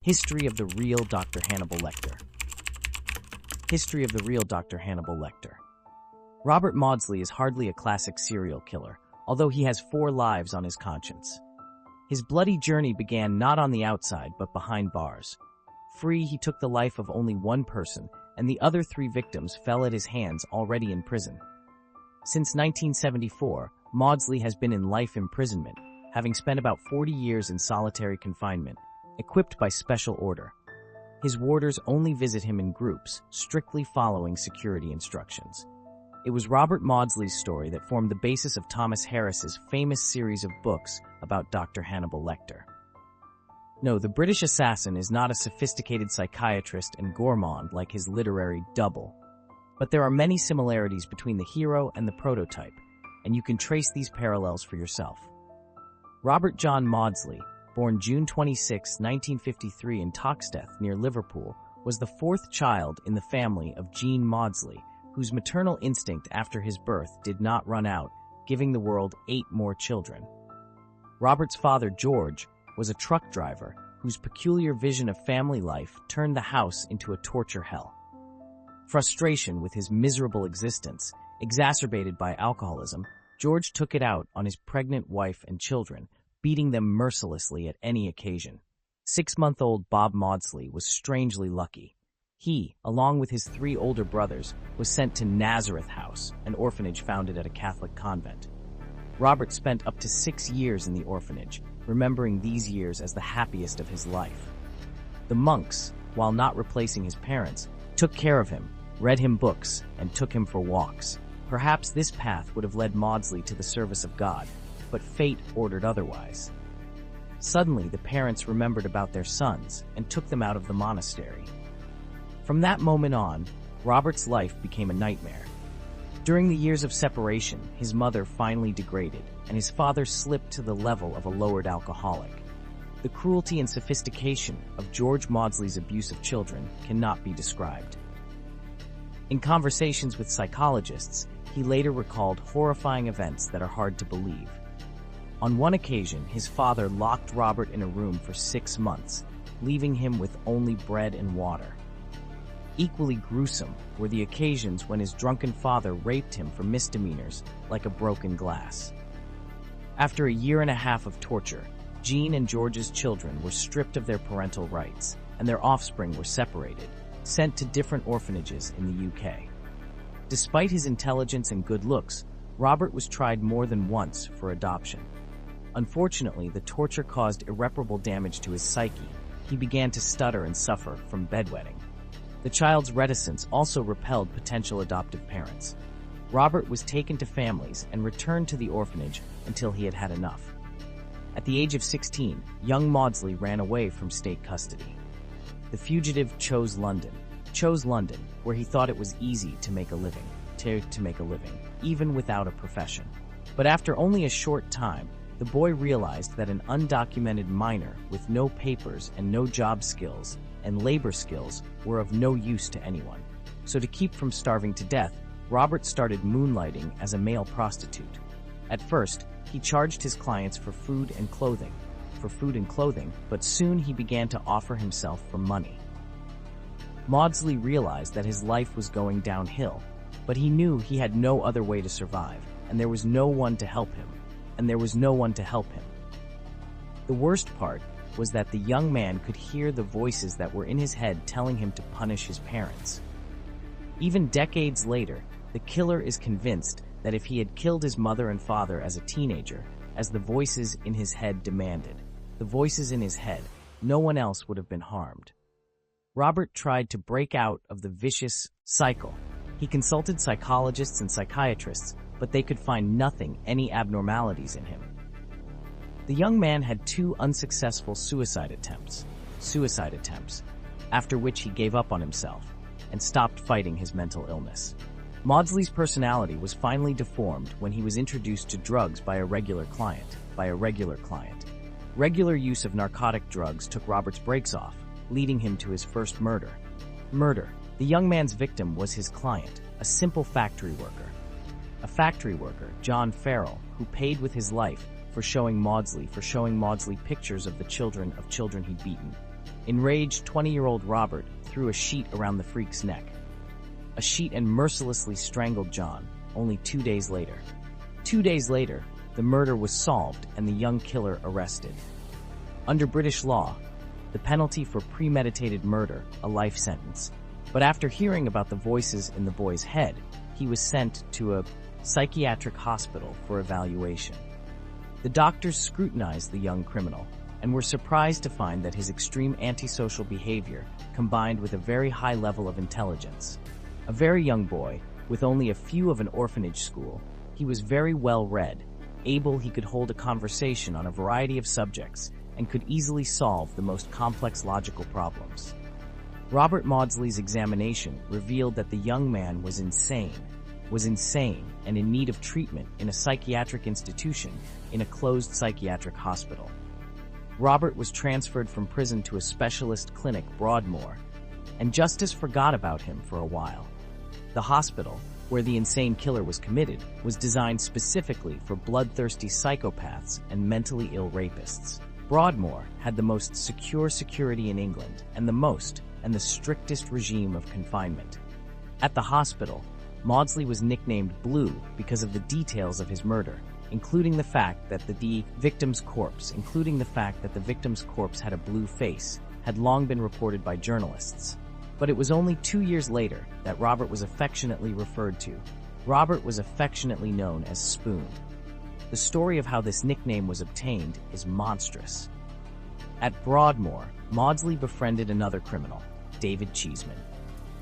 History of the real Dr. Hannibal Lecter. History of the real Dr. Hannibal Lecter. Robert Maudsley is hardly a classic serial killer, although he has 4 lives on his conscience. His bloody journey began not on the outside, but behind bars. Free, he took the life of only one person, and the other 3 victims fell at his hands already in prison. Since 1974, Maudsley has been in life imprisonment, having spent about 40 years in solitary confinement, equipped by special order. His warders only visit him in groups, strictly following security instructions. It was Robert Maudsley's story that formed the basis of Thomas Harris's famous series of books about Dr. Hannibal Lecter. No, the British assassin is not a sophisticated psychiatrist and gourmand like his literary double. But there are many similarities between the hero and the prototype, and you can trace these parallels for yourself. Robert John Maudsley, born June 26, 1953 in Toxteth near Liverpool, was the 4th child in the family of Jean Maudsley, whose maternal instinct after his birth did not run out, giving the world 8 more children. Robert's father, George, was a truck driver whose peculiar vision of family life turned the house into a torture hell. Frustration with his miserable existence, exacerbated by alcoholism, George took it out on his pregnant wife and children, beating them mercilessly at any occasion. 6-month-old Bob Maudsley was strangely lucky. He, along with his 3 older brothers, was sent to Nazareth House, an orphanage founded at a Catholic convent. Robert spent up to 6 years in the orphanage, remembering these years as the happiest of his life. The monks, while not replacing his parents, took care of him, read him books, and took him for walks. Perhaps this path would have led Maudsley to the service of God, but fate ordered otherwise. Suddenly, the parents remembered about their sons and took them out of the monastery. From that moment on, Robert's life became a nightmare. During the years of separation, his mother finally degraded, and his father slipped to the level of a lowered alcoholic. The cruelty and sophistication of George Maudsley's abuse of children cannot be described. In conversations with psychologists, he later recalled horrifying events that are hard to believe. On one occasion, his father locked Robert in a room for 6 months, leaving him with only bread and water. Equally gruesome were the occasions when his drunken father raped him for misdemeanors like a broken glass. After a 1.5 years of torture, Jean and George's children were stripped of their parental rights, and their offspring were separated, sent to different orphanages in the UK. Despite his intelligence and good looks, Robert was tried more than once for adoption. Unfortunately, the torture caused irreparable damage to his psyche. He began to stutter and suffer from bedwetting. The child's reticence also repelled potential adoptive parents. Robert was taken to families and returned to the orphanage until he had had enough. At the age of 16, young Maudsley ran away from state custody. The fugitive chose London, where he thought it was easy to make a living, even without a profession. But after only a short time, the boy realized that an undocumented minor with no papers and no job skills and labor skills were of no use to anyone. So to keep from starving to death, Robert started moonlighting as a male prostitute. At first, he charged his clients for food and clothing, but soon he began to offer himself for money. Maudsley realized that his life was going downhill, but he knew he had no other way to survive, and there was no one to help him. The worst part was that the young man could hear the voices that were in his head telling him to punish his parents. Even decades later, the killer is convinced that if he had killed his mother and father as a teenager, as the voices in his head demanded, no one else would have been harmed. Robert tried to break out of the vicious cycle. He consulted psychologists and psychiatrists, but they could find any abnormalities in him. The young man had 2 unsuccessful suicide attempts, after which he gave up on himself and stopped fighting his mental illness. Maudsley's personality was finally deformed when he was introduced to drugs by a regular client. Regular use of narcotic drugs took Robert's brakes off, leading him to his first murder. The young man's victim was his client, a simple factory worker, John Farrell, who paid with his life for showing Maudsley pictures of the children he'd beaten. Enraged, 20-year-old Robert threw a sheet around the freak's neck. A sheet, and mercilessly strangled John, only 2 days later. 2 days later, the murder was solved and the young killer arrested. Under British law, the penalty for premeditated murder, a life sentence. But after hearing about the voices in the boy's head, he was sent to a psychiatric hospital for evaluation. The doctors scrutinized the young criminal and were surprised to find that his extreme antisocial behavior combined with a very high level of intelligence. A very young boy, with only a few of an orphanage school, he was very well read, able. He could hold a conversation on a variety of subjects and could easily solve the most complex logical problems. Robert Maudsley's examination revealed that the young man was insane and in need of treatment in a psychiatric institution in a closed psychiatric hospital. Robert was transferred from prison to a specialist clinic, Broadmoor, and justice forgot about him for a while. The hospital, where the insane killer was committed, was designed specifically for bloodthirsty psychopaths and mentally ill rapists. Broadmoor had the most secure security in England and the strictest regime of confinement. At the hospital, Maudsley was nicknamed Blue because of the details of his murder, including the fact that the victim's corpse had a blue face, had long been reported by journalists. But it was only 2 years later that Robert was affectionately referred to. Robert was affectionately known as Spoon. The story of how this nickname was obtained is monstrous. At Broadmoor, Maudsley befriended another criminal, David Cheeseman.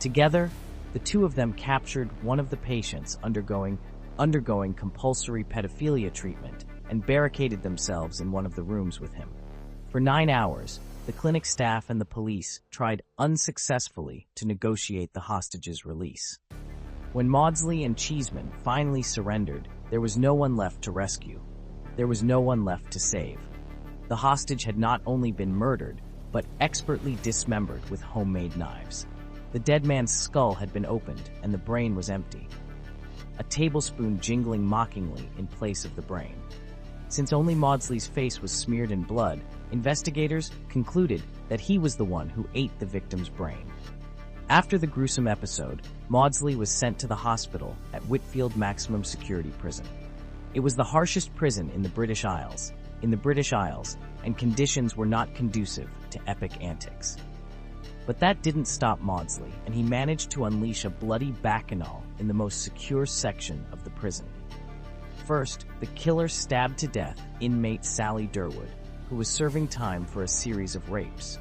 Together, the two of them captured one of the patients undergoing compulsory pedophilia treatment and barricaded themselves in one of the rooms with him. For 9 hours, the clinic staff and the police tried unsuccessfully to negotiate the hostage's release. When Maudsley and Cheeseman finally surrendered, there was no one left to rescue. There was no one left to save. The hostage had not only been murdered, but expertly dismembered with homemade knives. The dead man's skull had been opened, and the brain was empty. A tablespoon jingling mockingly in place of the brain. Since only Maudsley's face was smeared in blood, investigators concluded that he was the one who ate the victim's brain. After the gruesome episode, Maudsley was sent to the hospital at Whitfield Maximum Security Prison. It was the harshest prison in the British Isles, and conditions were not conducive to epic antics. But that didn't stop Maudsley, and he managed to unleash a bloody bacchanal in the most secure section of the prison. First, the killer stabbed to death inmate Sally Durwood, who was serving time for a series of rapes.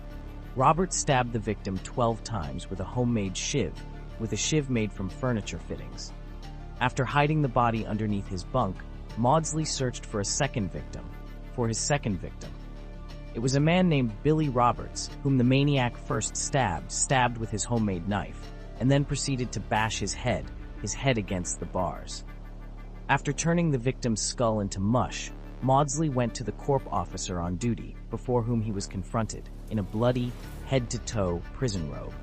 Robert stabbed the victim 12 times with a homemade shiv, made from furniture fittings. After hiding the body underneath his bunk, Maudsley searched for his second victim. It was a man named Billy Roberts, whom the maniac first stabbed with his homemade knife, and then proceeded to bash his head against the bars. After turning the victim's skull into mush, Maudsley went to the corp officer on duty, before whom he was confronted, in a bloody, head-to-toe prison robe.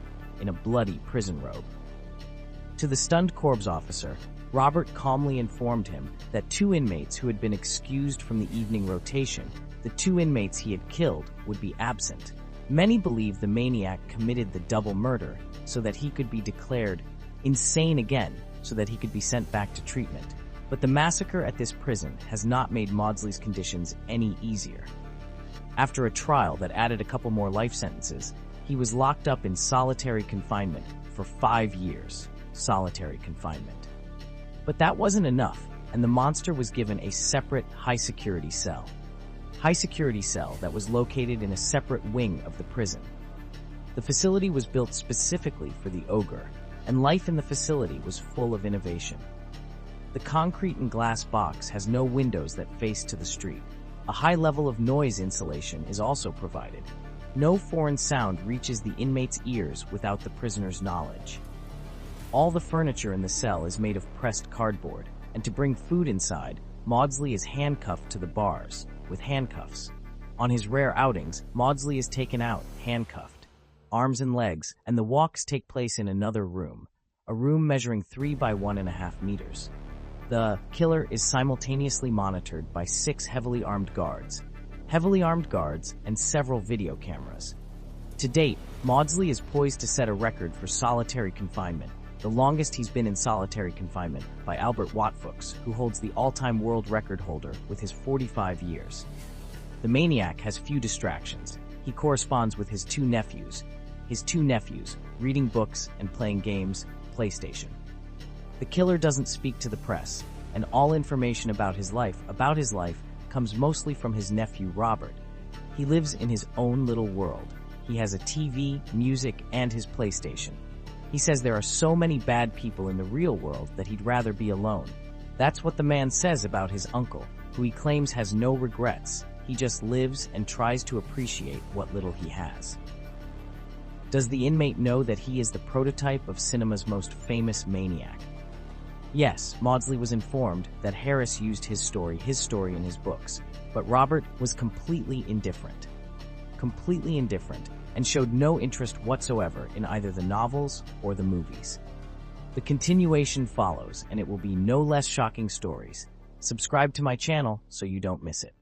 To the stunned corps officer, Robert calmly informed him that 2 inmates who had been excused from the evening rotation, the 2 inmates he had killed, would be absent. Many believe the maniac committed the double murder so that he could be declared insane again, so that he could be sent back to treatment. But the massacre at this prison has not made Maudsley's conditions any easier. After a trial that added a couple more life sentences, he was locked up in solitary confinement for 5 years. But that wasn't enough, and the monster was given a separate high-security cell. That was located in a separate wing of the prison. The facility was built specifically for the ogre, and life in the facility was full of innovation. The concrete and glass box has no windows that face to the street. A high level of noise insulation is also provided. No foreign sound reaches the inmates' ears without the prisoner's knowledge. All the furniture in the cell is made of pressed cardboard, and to bring food inside, Maudsley is handcuffed to the bars, with handcuffs. On his rare outings, Maudsley is taken out, handcuffed, arms and legs, and the walks take place in another room, a room measuring 3 by 1.5 meters. The killer is simultaneously monitored by 6 heavily armed guards and several video cameras. To date, Maudsley is poised to set a record for solitary confinement, the longest he's been in solitary confinement, by Albert Watfuchs, who holds the all-time world record holder with his 45 years. The maniac has few distractions. He corresponds with his two nephews, reading books and playing games, PlayStation. The killer doesn't speak to the press, and all information about his life comes mostly from his nephew Robert. He lives in his own little world. He has a TV, music, and his PlayStation. He says there are so many bad people in the real world that he'd rather be alone. That's what the man says about his uncle, who he claims has no regrets. He just lives and tries to appreciate what little he has. Does the inmate know that he is the prototype of cinema's most famous maniac? Yes, Maudsley was informed that Harris used his story in his books, but Robert was completely indifferent, and showed no interest whatsoever in either the novels or the movies. The continuation follows, and it will be no less shocking stories. Subscribe to my channel so you don't miss it.